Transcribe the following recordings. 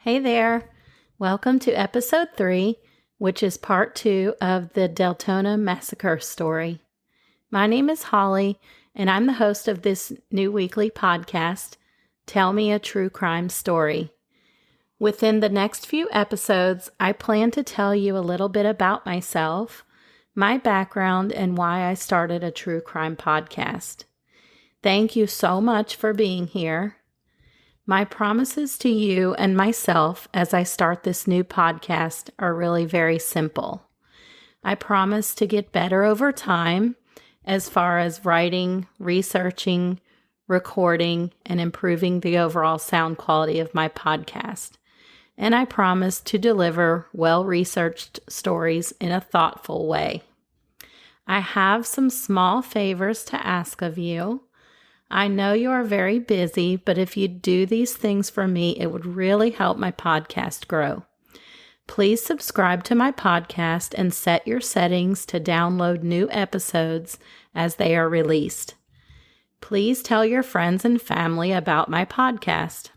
Hey there. Welcome to episode 3, which is part 2 of the Deltona Massacre story. My name is Holly, and I'm the host of this new weekly podcast, Tell Me a True Crime Story. Within the next few episodes, I plan to tell you a little bit about myself, my background, and why I started a true crime podcast. Thank you so much for being here. My promises to you and myself as I start this new podcast are really very simple. I promise to get better over time as far as writing, researching, recording, and improving the overall sound quality of my podcast. And I promise to deliver well-researched stories in a thoughtful way. I have some small favors to ask of you. I know you are very busy, but if you do these things for me, it would really help my podcast grow. Please subscribe to my podcast and set your settings to download new episodes as they are released. Please tell your friends and family about my podcast.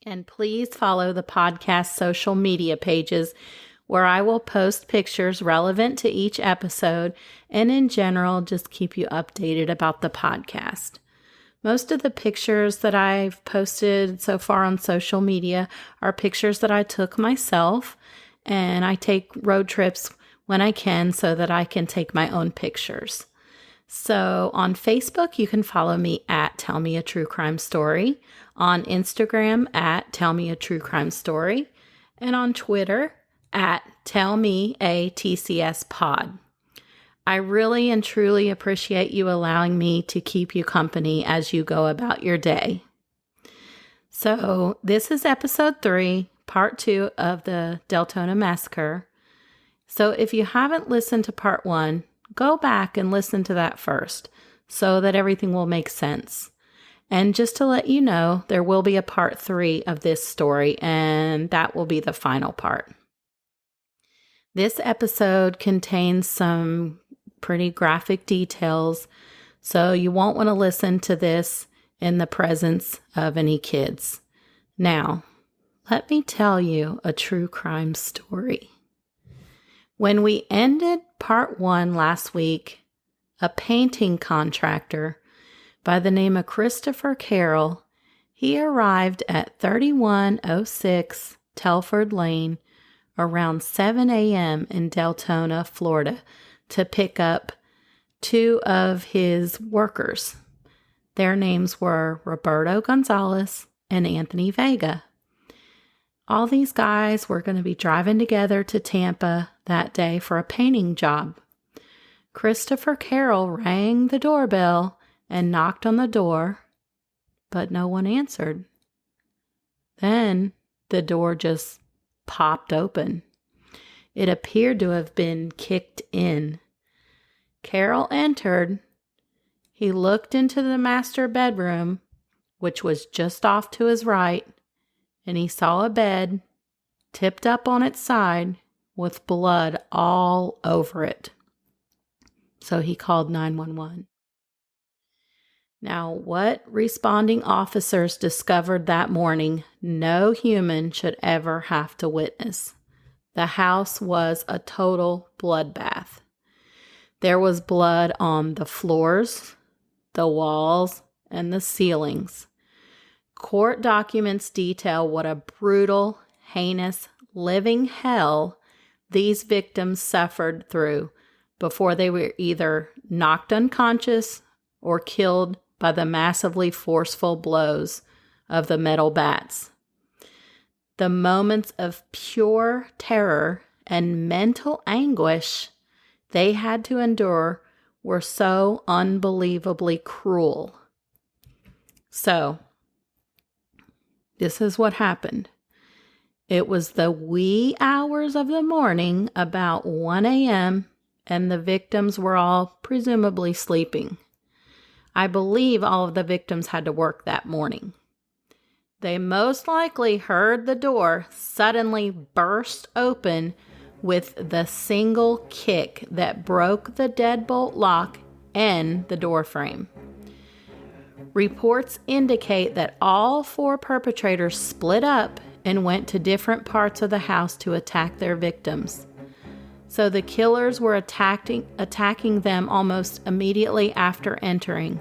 And please follow the podcast social media pages where I will post pictures relevant to each episode and in general just keep you updated about the podcast. Most of the pictures that I've posted so far on social media are pictures that I took myself, and I take road trips when I can so that I can take my own pictures. So on Facebook, you can follow me at Tell Me a True Crime Story, on Instagram at Tell Me a True Crime Story, and on Twitter at Tell Me a TCS Pod. I really and truly appreciate you allowing me to keep you company as you go about your day. So this is episode 3, part 2 of the Deltona Massacre. So if you haven't listened to part 1, go back and listen to that first so that everything will make sense. And just to let you know, there will be a part 3 of this story, and that will be the final part. This episode contains some pretty graphic details, so you won't want to listen to this in the presence of any kids. Now, let me tell you a true crime story. When we ended part 1 last week, a painting contractor by the name of Christopher Carroll, he arrived at 3106 Telford Lane around 7 a.m. in Deltona, Florida, to pick up 2 of his workers. Their names were Roberto Gonzalez and Anthony Vega. All these guys were going to be driving together to Tampa that day for a painting job. Christopher Carroll rang the doorbell and knocked on the door, but no one answered. Then the door just popped open. It appeared to have been kicked in. Carroll entered. He looked into the master bedroom, which was just off to his right, and he saw a bed tipped up on its side with blood all over it. So he called 911. Now, what responding officers discovered that morning, no human should ever have to witness. The house was a total bloodbath. There was blood on the floors, the walls, and the ceilings. Court documents detail what a brutal, heinous, living hell these victims suffered through before they were either knocked unconscious or killed by the massively forceful blows of the metal bats. The moments of pure terror and mental anguish they had to endure were so unbelievably cruel. So, this is what happened. It was the wee hours of the morning, about 1 a.m., and the victims were all presumably sleeping. I believe all of the victims had to work that morning. They most likely heard the door suddenly burst open with the single kick that broke the deadbolt lock and the door frame. Reports indicate that all 4 perpetrators split up and went to different parts of the house to attack their victims. So the killers were attacking them almost immediately after entering.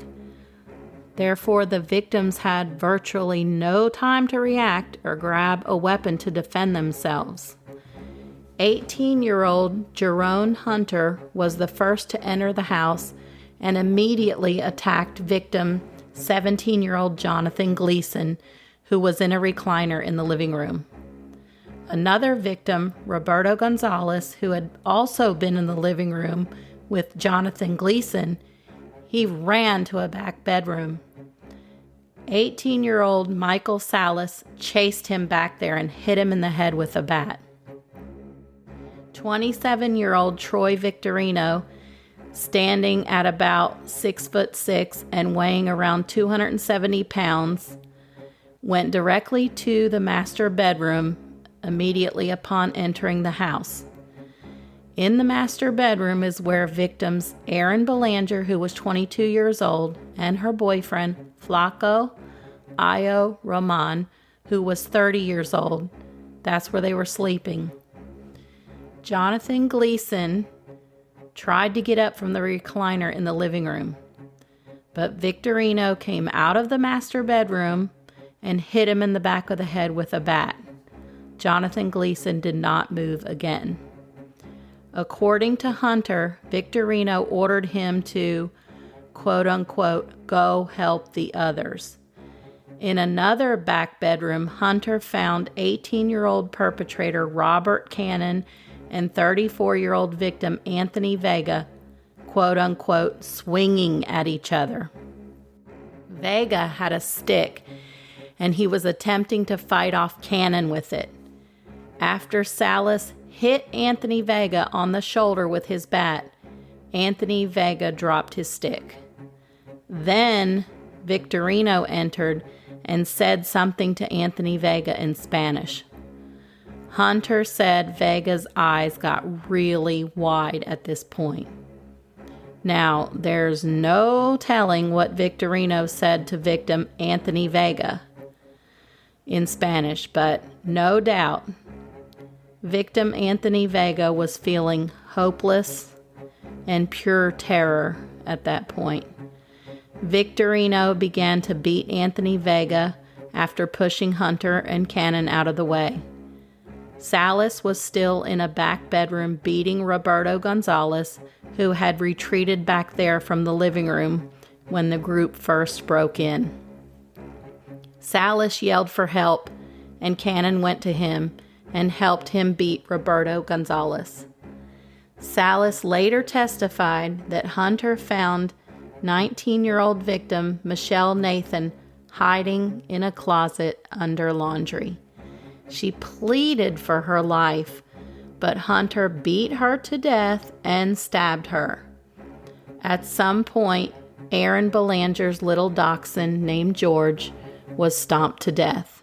Therefore, the victims had virtually no time to react or grab a weapon to defend themselves. 18-year-old Jerome Hunter was the first to enter the house and immediately attacked victim 17-year-old Jonathan Gleason, who was in a recliner in the living room. Another victim, Roberto Gonzalez, who had also been in the living room with Jonathan Gleason, he ran to a back bedroom. 18-year-old Michael Salas chased him back there and hit him in the head with a bat. 27-year-old Troy Victorino, standing at about 6'6" and weighing around 270 pounds, went directly to the master bedroom immediately upon entering the house. In the master bedroom is where victims Erin Belanger, who was 22 years old, and her boyfriend, Flaco, Ayo-Ramon, who was 30 years old, that's where they were sleeping. Jonathan Gleason tried to get up from the recliner in the living room, but Victorino came out of the master bedroom and hit him in the back of the head with a bat. Jonathan Gleason did not move again. According to Hunter, Victorino ordered him to, quote-unquote, go help the others. In another back bedroom, Hunter found 18-year-old perpetrator Robert Cannon and 34-year-old victim Anthony Vega, quote-unquote, swinging at each other. Vega had a stick, and he was attempting to fight off Cannon with it. After Salas hit Anthony Vega on the shoulder with his bat, Anthony Vega dropped his stick. Then Victorino entered and said something to Anthony Vega in Spanish. Hunter said Vega's eyes got really wide at this point. Now, there's no telling what Victorino said to victim Anthony Vega in Spanish, but no doubt victim Anthony Vega was feeling hopeless and pure terror at that point. Victorino began to beat Anthony Vega after pushing Hunter and Cannon out of the way. Salas was still in a back bedroom beating Roberto Gonzalez, who had retreated back there from the living room when the group first broke in. Salas yelled for help, and Cannon went to him and helped him beat Roberto Gonzalez. Salas later testified that Hunter found 19-year-old victim Michelle Nathan hiding in a closet under laundry. She pleaded for her life, but Hunter beat her to death and stabbed her. At some point, Erin Belanger's little dachshund named George was stomped to death.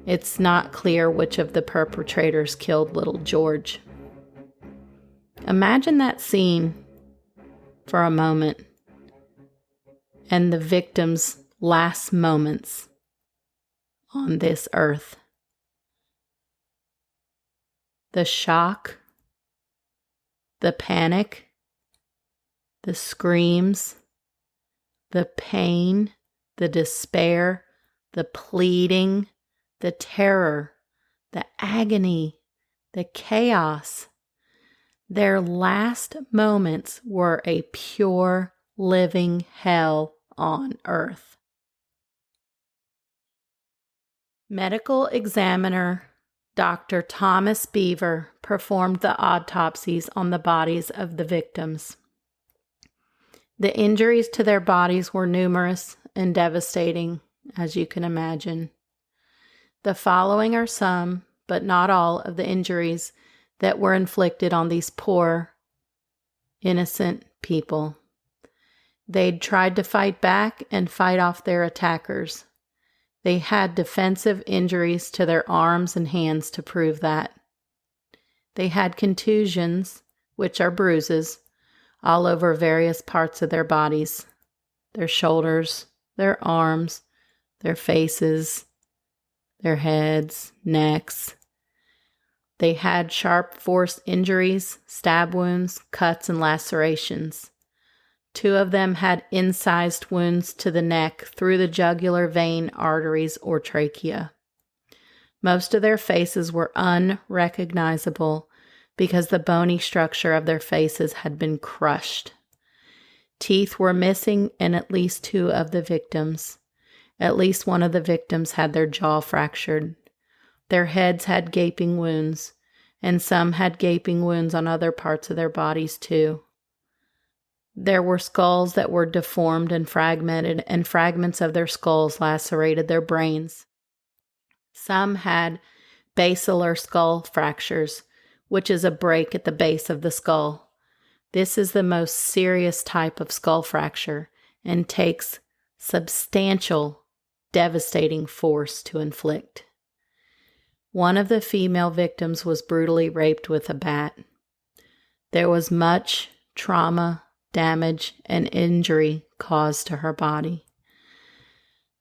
It's not clear which of the perpetrators killed little George. Imagine that scene for a moment and the victim's last moments on this earth. The shock, the panic, the screams, the pain, the despair, the pleading, the terror, the agony, the chaos. Their last moments were a pure living hell on earth. Medical examiner Dr. Thomas Beaver performed the autopsies on the bodies of the victims. The injuries to their bodies were numerous and devastating, as you can imagine. The following are some, but not all, of the injuries that were inflicted on these poor, innocent people. They'd tried to fight back and fight off their attackers. They had defensive injuries to their arms and hands to prove that. They had contusions, which are bruises, all over various parts of their bodies, their shoulders, their arms, their faces, their heads, necks. They had sharp force injuries, stab wounds, cuts, and lacerations. 2 of them had incised wounds to the neck through the jugular vein, arteries, or trachea. Most of their faces were unrecognizable because the bony structure of their faces had been crushed. Teeth were missing in at least 2 of the victims. At least one of the victims had their jaw fractured. Their heads had gaping wounds, and some had gaping wounds on other parts of their bodies too. There were skulls that were deformed and fragmented, and fragments of their skulls lacerated their brains. Some had basilar skull fractures, which is a break at the base of the skull. This is the most serious type of skull fracture and takes substantial, devastating force to inflict. One of the female victims was brutally raped with a bat. There was much trauma, damage, and injury caused to her body.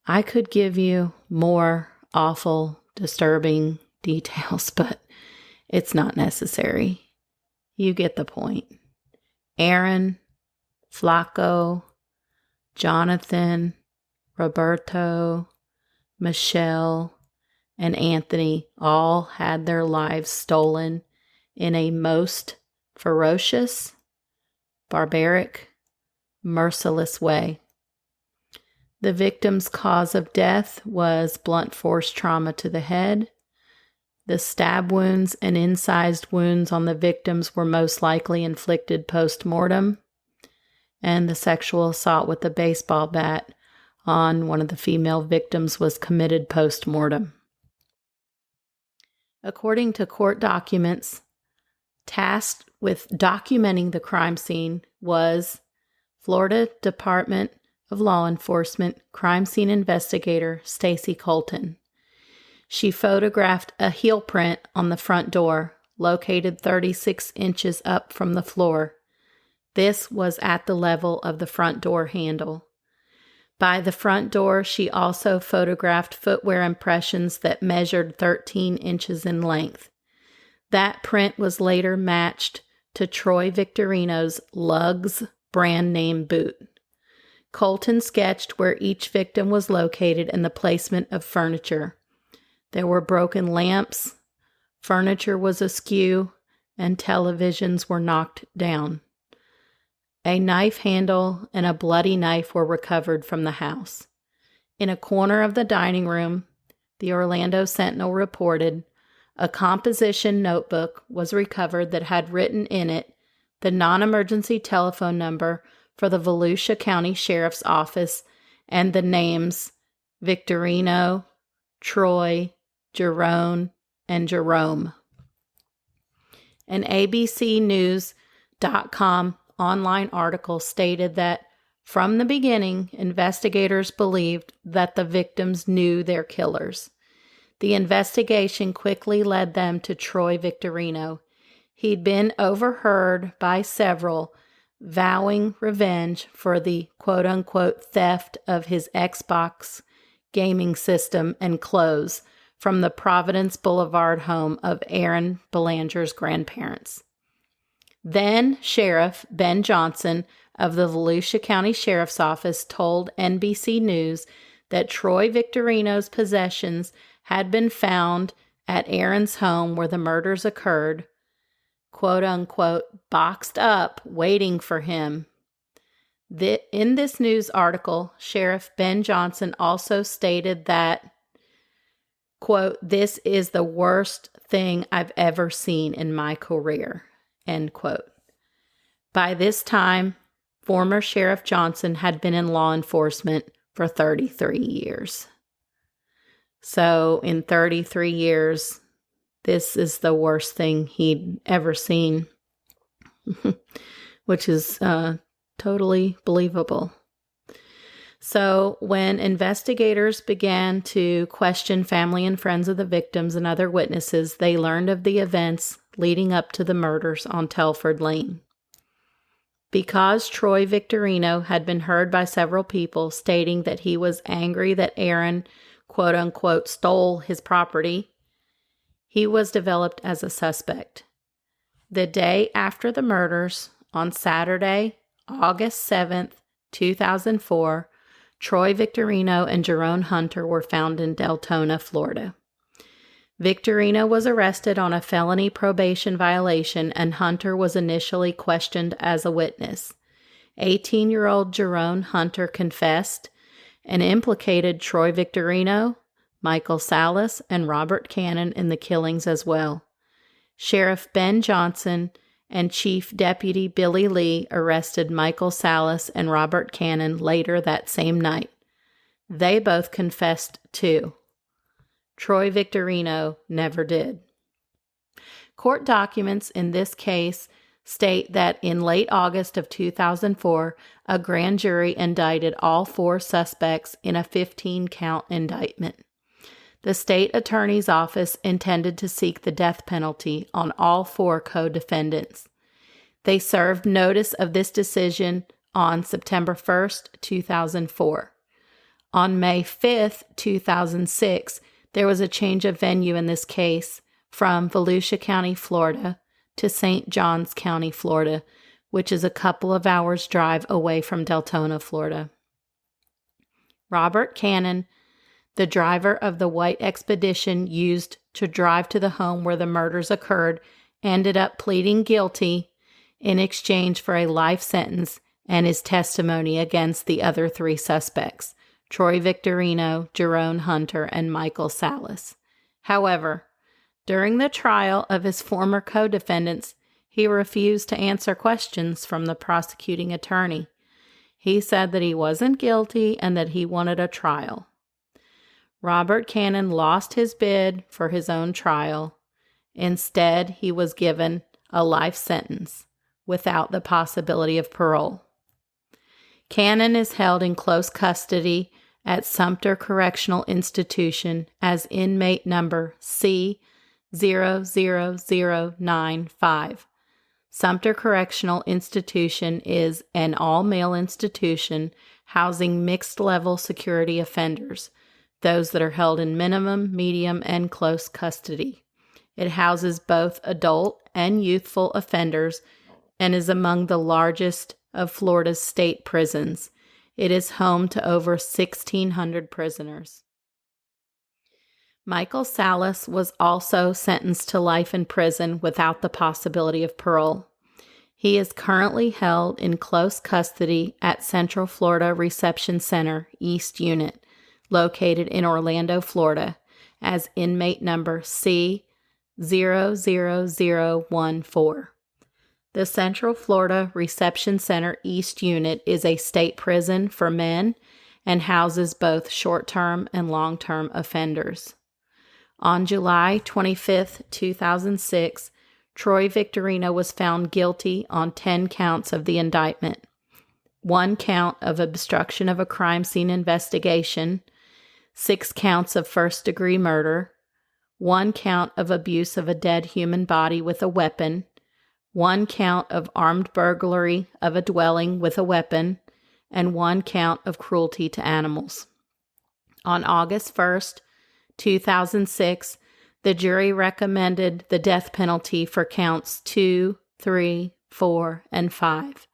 I could give you more awful, disturbing details, but it's not necessary. You get the point. Erin, Flaco, Jonathan, Roberto, Michelle, and Anthony all had their lives stolen in a most ferocious, barbaric, merciless way. The victim's cause of death was blunt force trauma to the head. The stab wounds and incised wounds on the victims were most likely inflicted post-mortem, and the sexual assault with a baseball bat on one of the female victims was committed post-mortem. According to court documents, tasked with documenting the crime scene was Florida Department of Law Enforcement crime scene investigator Stacy Colton. She photographed a heel print on the front door, located 36 inches up from the floor. This was at the level of the front door handle. By the front door, she also photographed footwear impressions that measured 13 inches in length. That print was later matched to Troy Victorino's Lugz brand name boot. Colton sketched where each victim was located and the placement of furniture. There were broken lamps, furniture was askew, and televisions were knocked down. A knife handle and a bloody knife were recovered from the house. In a corner of the dining room, the Orlando Sentinel reported, a composition notebook was recovered that had written in it the non-emergency telephone number for the Volusia County Sheriff's Office and the names Victorino, Troy, Jerome, and Jerome. An ABCnews.com online article stated that from the beginning, investigators believed that the victims knew their killers. The investigation quickly led them to Troy Victorino. He'd been overheard by several vowing revenge for the quote-unquote theft of his Xbox gaming system and clothes from the Providence Boulevard home of Erin Belanger's grandparents. Then Sheriff Ben Johnson of the Volusia County Sheriff's Office told NBC News that Troy Victorino's possessions had been found at Erin's home where the murders occurred, quote-unquote, boxed up, waiting for him. In this news article, Sheriff Ben Johnson also stated that, quote, this is the worst thing I've ever seen in my career, end quote. By this time, former Sheriff Johnson had been in law enforcement for 33 years. So in 33 years, this is the worst thing he'd ever seen, which is totally believable. So when investigators began to question family and friends of the victims and other witnesses, they learned of the events leading up to the murders on Telford Lane. Because Troy Victorino had been heard by several people stating that he was angry that Erin, quote-unquote stole his property, he was developed as a suspect. The day after the murders, on Saturday, August 7th, 2004, Troy Victorino and Jerome Hunter were found in Deltona, Florida. Victorino was arrested on a felony probation violation, and Hunter was initially questioned as a witness. 18-year-old Jerome Hunter confessed and implicated Troy Victorino, Michael Salas, and Robert Cannon in the killings as well. Sheriff Ben Johnson and Chief Deputy Billy Lee arrested Michael Salas and Robert Cannon later that same night. They both confessed too. Troy Victorino never did. Court documents in this case state that in late August of 2004, a grand jury indicted all 4 suspects in a 15-count indictment. The state attorney's office intended to seek the death penalty on all 4 co-defendants. They served notice of this decision on September 1st, 2004. On May 5th, 2006, there was a change of venue in this case from Volusia County, Florida, to St. Johns County, Florida, which is a couple of hours' drive away from Deltona, Florida. Robert Cannon, the driver of the white expedition used to drive to the home where the murders occurred, ended up pleading guilty in exchange for a life sentence and his testimony against the other 3 suspects, Troy Victorino, Jerome Hunter, and Michael Salas. However, during the trial of his former co-defendants, he refused to answer questions from the prosecuting attorney. He said that he wasn't guilty and that he wanted a trial. Robert Cannon lost his bid for his own trial. Instead, he was given a life sentence without the possibility of parole. Cannon is held in close custody at Sumter Correctional Institution as inmate number C00095. Sumter Correctional Institution is an all-male institution housing mixed-level security offenders, those that are held in minimum, medium, and close custody. It houses both adult and youthful offenders and is among the largest of Florida's state prisons. It is home to over 1,600 prisoners. Michael Salas was also sentenced to life in prison without the possibility of parole. He is currently held in close custody at Central Florida Reception Center, East Unit, located in Orlando, Florida, as inmate number C00014. The Central Florida Reception Center East Unit is a state prison for men and houses both short-term and long-term offenders. On July 25, 2006, Troy Victorino was found guilty on 10 counts of the indictment. 1 count of obstruction of a crime scene investigation, 6 counts of first-degree murder, 1 count of abuse of a dead human body with a weapon, 1 count of armed burglary of a dwelling with a weapon, and 1 count of cruelty to animals. On August 1st, 2006, the jury recommended the death penalty for counts 2, 3, 4, and 5.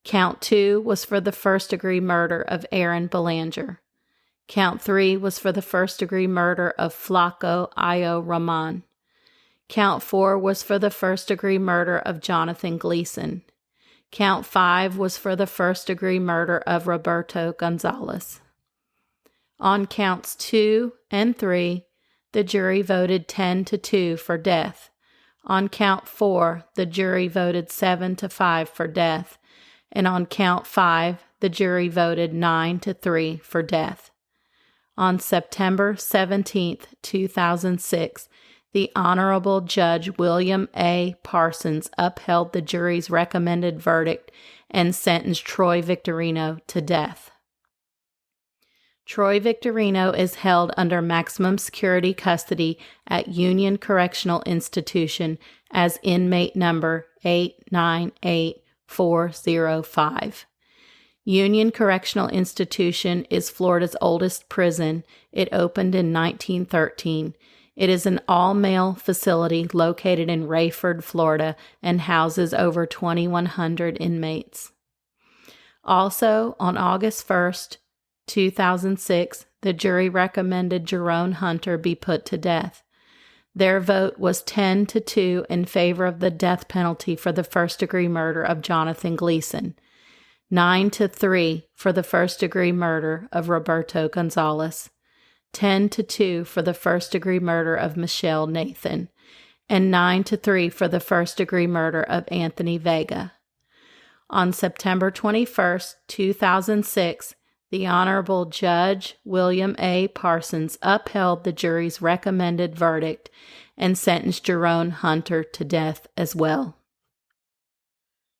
Count 2 was for the first-degree murder of Erin Belanger. Count 3 was for the first-degree murder of Flaco Ayo-Ramon. Count 4 was for the first-degree murder of Jonathan Gleason. Count 5 was for the first-degree murder of Roberto Gonzalez. On counts 2 and 3, the jury voted 10-2 for death. On count 4, the jury voted 7-5 for death. And on count 5, the jury voted 9-3 for death. On September 17, 2006, the Honorable Judge William A. Parsons upheld the jury's recommended verdict and sentenced Troy Victorino to death. Troy Victorino is held under maximum security custody at Union Correctional Institution as inmate number 898405. Union Correctional Institution is Florida's oldest prison. It opened in 1913. It is an all-male facility located in Rayford, Florida, and houses over 2,100 inmates. Also, on August 1st, 2006, the jury recommended Jerome Hunter be put to death. Their vote was 10-2 in favor of the death penalty for the first-degree murder of Jonathan Gleason, 9-3 for the first-degree murder of Roberto Gonzalez, 10-2 for the first-degree murder of Michelle Nathan, and 9-3 for the first-degree murder of Anthony Vega. On September 21st, 2006, the Honorable Judge William A. Parsons upheld the jury's recommended verdict and sentenced Jerome Hunter to death as well.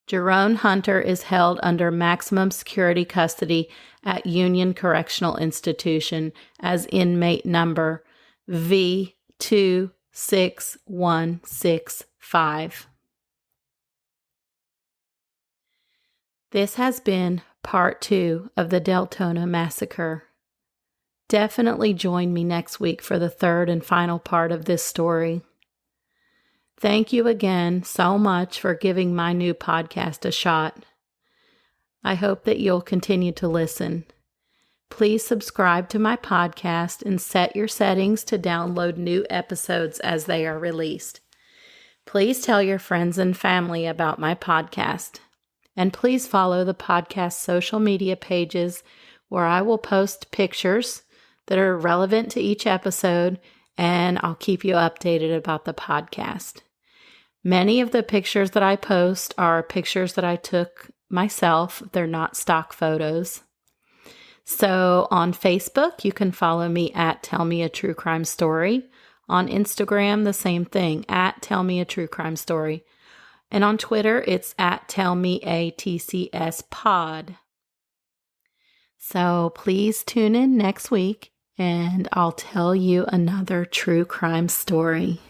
Jerome Hunter is held under maximum security custody at Union Correctional Institution as inmate number V26165. This has been Part 2 of the Deltona Massacre. Definitely join me next week for the third and final part of this story. Thank you again so much for giving my new podcast a shot. I hope that you'll continue to listen. Please subscribe to my podcast and set your settings to download new episodes as they are released. Please tell your friends and family about my podcast. And please follow the podcast social media pages where I will post pictures that are relevant to each episode, and I'll keep you updated about the podcast. Many of the pictures that I post are pictures that I took myself. They're not stock photos. So on Facebook, you can follow me at Tell Me a True Crime Story. On Instagram, the same thing, at Tell Me a True Crime Story. And on Twitter, it's at TellMeATCSPod. So please tune in next week, and I'll tell you another true crime story.